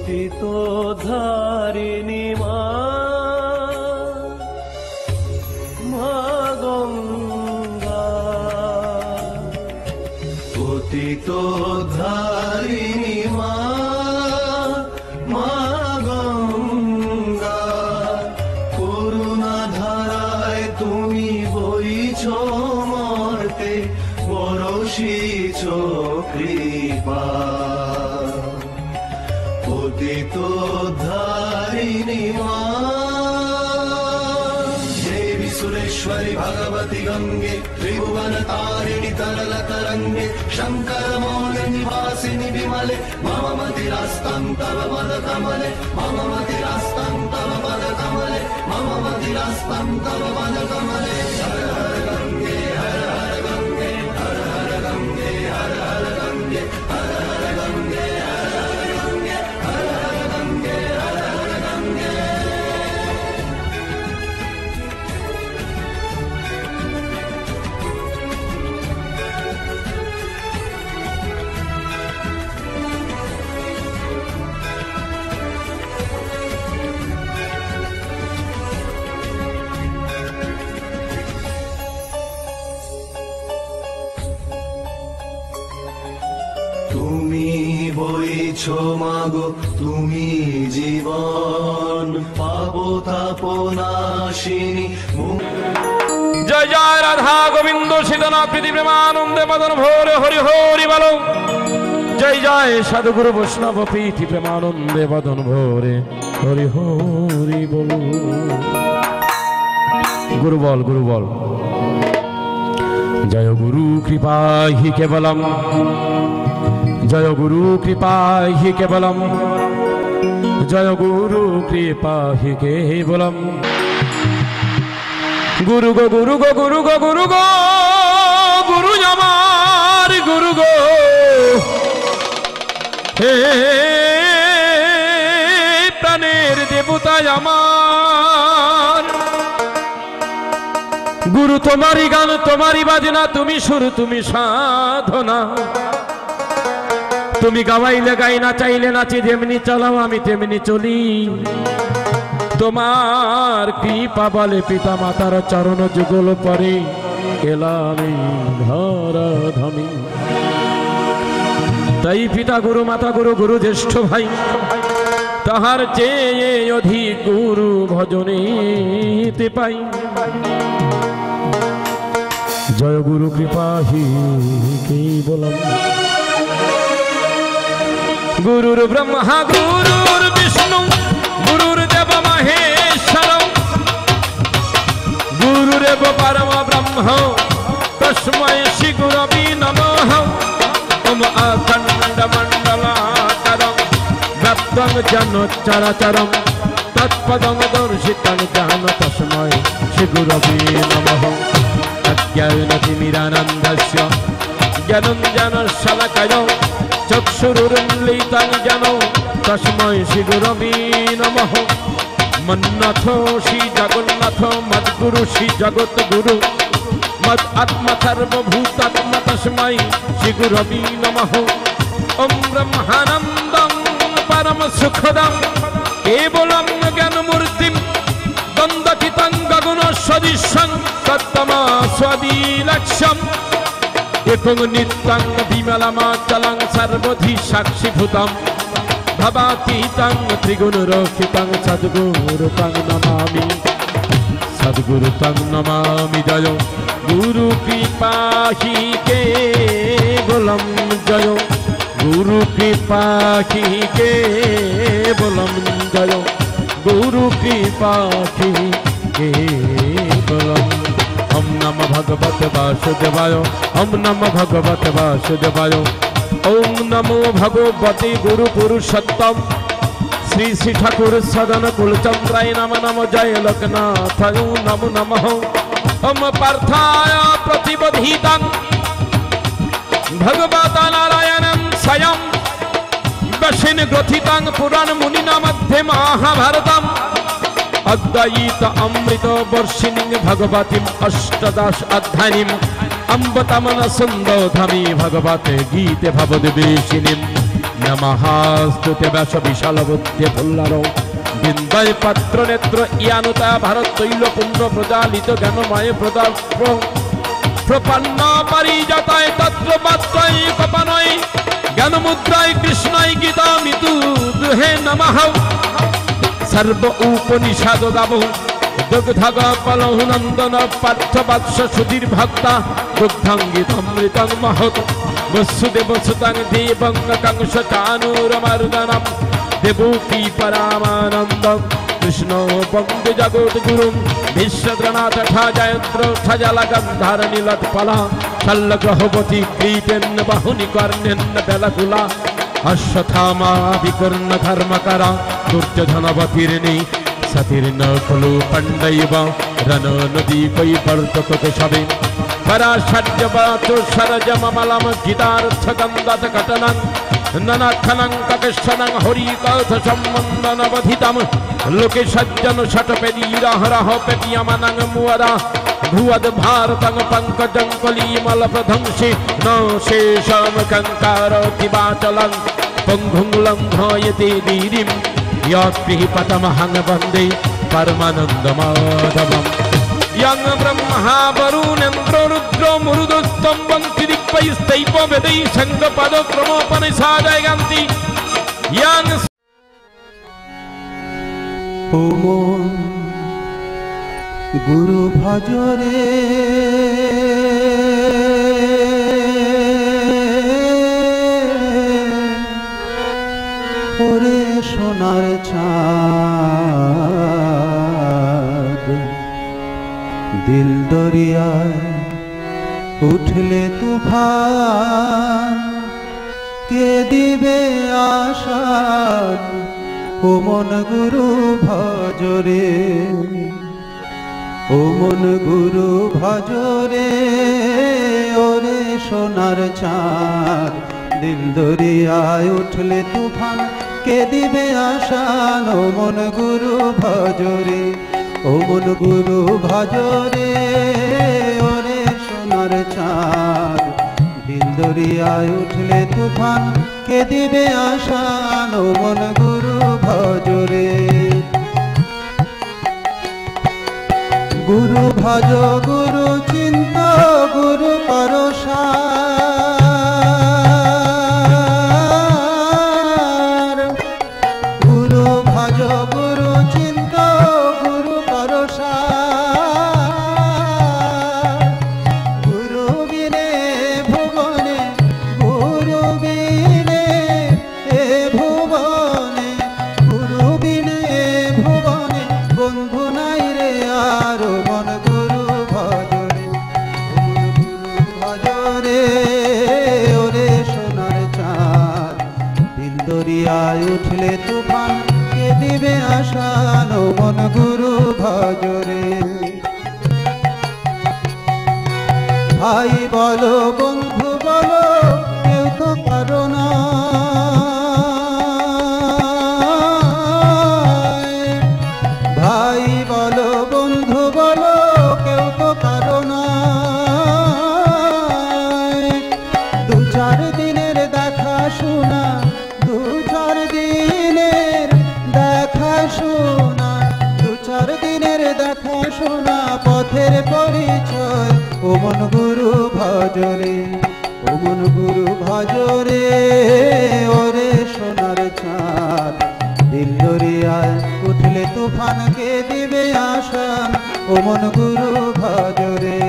পতিত ধারিণী মা, মা গঙ্গা, পতিত ধারিণী মা, মা গঙ্গা, করুণা ধারায় তুমি বইছ মর্তে, বরশিছ কৃপা। পতিত ধারিণী মা, দেবী সুরেশ্বরী ভগবতী গঙ্গে, ত্রিভুवन तारिणी तरल तरंगे, शंकर मौल निवासिनी विमले, मम मतिरास्तं तव पद कमले, मम मतिरास्तं तव पद कमले, मम मतिरास्तं तव पद कमले। हर हर गंगे, हर हर गंगे, हर हर गंगे, हर हर गंगे, हर हर गंगे, हर हर गंगे, हर हर गंगे, हर हर गंगे। তুমি বইছ মাগো, তুমি জীবন, পাবো তাপনাশিনী। জয় জয় রাধা গোবিন্দ সীতানাথ প্রীতি প্রেমানন্দে মদন ভোরে হরি হরি বলো। জয় জয় সাধুগুরু বৈষ্ণব প্রীতি প্রেমানন্দে মদন ভোরে হরি হরি বল। গুরু বল, গুরু বল। জয় গুরু কৃপা হি কেবলম, জয় গুরু কৃপা হি কেবলম, জয় গুরু কৃপা হি কেবলম। গুরু গো, গুরু গো, গুরু গো, গুরু গো, গুরু আমার গুরু গো, হে প্রাণের দেবতা আমার। গুরু তোমারই গান, তোমারই বাজনা, তুমি সুর, তুমি সাধনা। তুমি গাওয়াইলে গাই, না চাইলে নাচি, যেমনি চালাও আমি তেমনি চলি। তোমার কৃপা বলে পিতা মাতার চরণ যুগল পরে এলাম ধরা ধামি। তাই পিতা গুরু, মাতা গুরু, গুরু জ্যেষ্ঠ ভাই, তাহার চেয়ে অধিক গুরু ভজনেতে পাই। জয় গুরু কৃপা হি কেবলম। গুরুর ব্রহ্মা গুরুর বিষ্ণু, গুরুর দেব মহেশ্বর, গুরুরেব পরম ব্রহ্ম, তস্मै শ্রী গুরবে নমঃ। ওম অখণ্ড মণ্ডলাকারং, ব্যাপ্তং যেন চরাচরং, তৎপদং দর্শিতং যেন, তস্मै শ্রী গুরবে নমঃ। অজ্ঞানতিমিরানন্দস্য জ্ঞানঞ্জন শলাকায়, চক্ষুরুন্মিলিতং যেন, তস্मै শ্রী গুরবে নমঃ। মন্নাথ শ্রী জগন্নাথ, মদ্গুরু শ্রী জগৎগুরু, মদ আত্মা সর্বভূতাত্মা, তস্मै শ্রী গুরবে নমঃ। ওম ব্রহ্মানন্দং পরম সুখদং, কেবলং জ্ঞানমূর্তিম, দ্বন্দ্বচিতং গগন সদৃশং, তত্তমাস্বাদিলক্ষ্যম। একং নিত্যং বিমলমাচলং, সর্বধি সাক্ষীভূতম, ভবাতীতং ত্রিগুণরক্ষিতং, সদ্গুরুতং নমামি, সদ্গুরুতং নমামি। জয় গুরু কৃপা হি কেবলম, জয় গুরু কৃপা হি কেবলম, জয় গুরু কৃপা হি কেবলম। ওম নমঃ ভগবতে বাসুদেবায়, ওম নমঃ ভগবতে বাসুদেবায়, ওম নমো ভগবতে গুরু পুরুষোত্তম শ্রী শ্রী ঠাকুর সদন কুলচন্দ্রায় নমঃ। নমঃ জয় লোকনাথায় নমো নমঃ। ওম পার্থায় প্রতিবোধিতং ভগবতা নারায়ণং স্বয়ং, দশিন গ্রথিতং পুরাণ মুনিনা মধ্যে মহাভারতম, অদ্বৈত অমৃত বর্ষিণীং ভগবতীম অষ্টাদশ অধ্যায়িনীম, অম্বতমন সুন্দধামী ভগবতে গীতে ভবদ্বেষিণীম। নমঃস্তুতে ব্যাস বিশাল বুদ্ধে ফুল্লার বিন্দয় পাত্র নেত্র ইয়ানুতা ভারত তৈল পুণ্য প্রজালিত জ্ঞানময় প্রদাপ প্রপন্ন পারিজাতায় তত্র মাত্রায় কপানয় জ্ঞান মুদ্রায় কৃষ্ণায় গীতা মিতু দুহে নমঃ সর্ব উপনিষদ গাব দুগ্ধগ পলহ নন্দন পার্থ বৎস সুধীর ভক্তা দুগ্ধাঙ্গিতমৃতং মহৎ বসুদেব সুতং দেবং কংস চানুরমর্দনম দেবকী পরামানন্দম কৃষ্ণ বন্দে জগদ্গুরুম বিশ্বদ্রনাথ ঠাজয়ন্ত্র ঠজল গন্ধার নীলোৎপলা শল্যগ্রহবতী ক্রীটেন্ন বাহুনি কর্ণেন্ন বেলকুলা অশ্বত্থামা বিকর্ণ ধর্মকরা দুর্যোধনবতীর্ণি সতীর্ণ খলু পণ্ডৈব রণ নদী কই বর্তক কেশবে পরাশর্যবাচো সরজমমলম গীতার্থ গন্ধাত ঘটনং ননখনং ককেশনং হরিকথ সম্বন্ধনবধিতম লোকে সজ্জন ষটপেদীরহরহ পেটিয়মনং মুয়রা ভুয়দ ভারতং পঙ্কজং কলিমলপ্রধ্বংসি ন শেষম কঙ্কারোতি বাচলং পঙ্গুং লঙ্ঘয়তে গিরিম यत्रिः पतमहं वन्दे परमानन्दमाधवम् यं ब्रह्मा वरुणेन्द्रो रुद्रो मरुदस्तं वन्ति दिक्पैस्तैव वेदैः शङ्खपदक्रमोपनिषादयन्ति यं ओम गुरु भजरे ওরে সোনার চাঁদ দিল দরিয়ায় উঠলে তুফান কে দিবে আশান ও মন গুরু ভজরে ও মন গুরু ভজরে ওরে সোনার চাঁদ দিল দরিয়ায় উঠলে তুফান কে দিবে আশান ও মন গুরু ভজরে ও মন গুরু ভজরে ওরে সোনার চাঁদ দিল দরিয়ায় উঠলে তুফান কে দিবে আশান ও মন গুরু ভজরে গুরু ভজ গুরু চিন্ত গুরু পরশা উঠলে তুফান কে দিবে আশান ও মন গুরু ভজরে ভাই বলো বন্ধু বলো কেউ তো পারো না ভাই বলো বন্ধু বলো কেউ তো পারো না দু চার দিনের দেখা শোনা দু চার দিনের দেখা শোনা পথের পরিচয় ও মন গুরু ভজরে ও মন গুরু ভজরে ওরে সোনার চাঁদ দিল দরিয়ায় উঠলে তুফান কে দিবে আশান ও মন গুরু ভজরে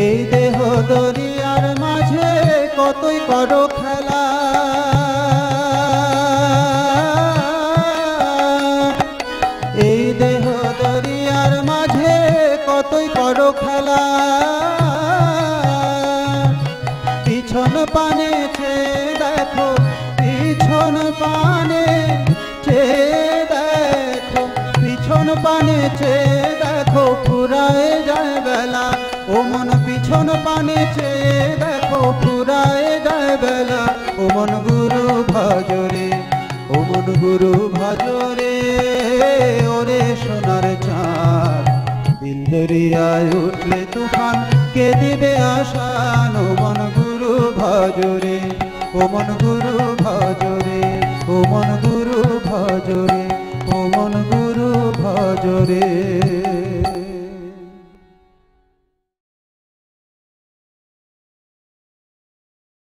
এই দেহ দরিয়ার মাঝে কতই করো খেলা এই দেহ দরিয়ার মাঝে কতই করো খেলা পিছন পানে চেয়ে দেখো পিছন পানে চেয়ে দেখো পিছন পানে চেয়ে দেখো ফুরায় যায় বেলা ও মন পিছন পানে চেয়ে দেখো ফুরায় যায় বেলা ও মন গুরু ভজরে ও মন গুরু ভজরে ওরে সোনার চাঁদ দিল দরিয়ায় উঠলে তুফান কে দিবে আশান ও মন গুরু ভজরে ও মন গুরু ভজরে ও মন গুরু ভজরে ও মন গুরু ভজরে